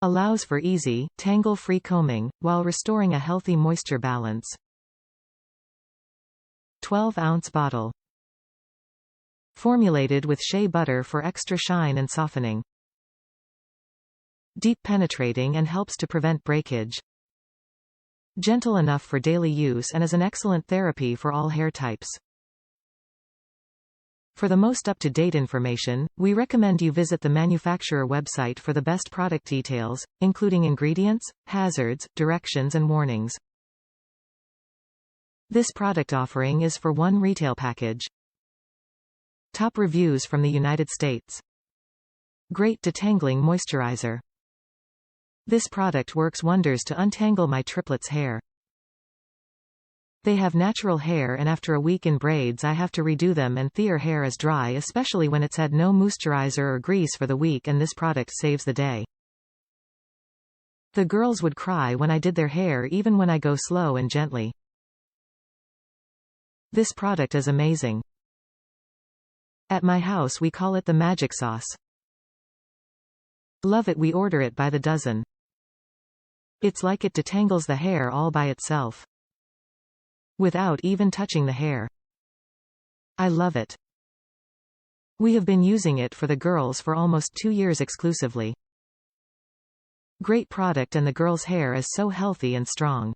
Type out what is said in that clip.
Allows for easy, tangle-free combing, while restoring a healthy moisture balance. 12-ounce bottle. Formulated with shea butter for extra shine and softening. Deep penetrating and helps to prevent breakage. Gentle enough for daily use and is an excellent therapy for all hair types. For the most up-to-date information, we recommend you visit the manufacturer website for the best product details, including ingredients, hazards, directions and warnings. This product offering is for one retail package. Top reviews from the United States. Great Detangling Moisturizing. This product works wonders to untangle my triplets' hair. They have natural hair and after a week in braids I have to redo them, and Thier hair is dry, especially when it's had no moisturizer or grease for the week, and this product saves the day. The girls would cry when I did their hair, even when I go slow and gently. This product is amazing. At my house we call it the magic sauce. Love it, we order it by the dozen. It's like it detangles the hair all by itself, without even touching the hair. I love it. We have been using it for the girls for almost 2 years exclusively. Great product, and the girls' hair is so healthy and strong.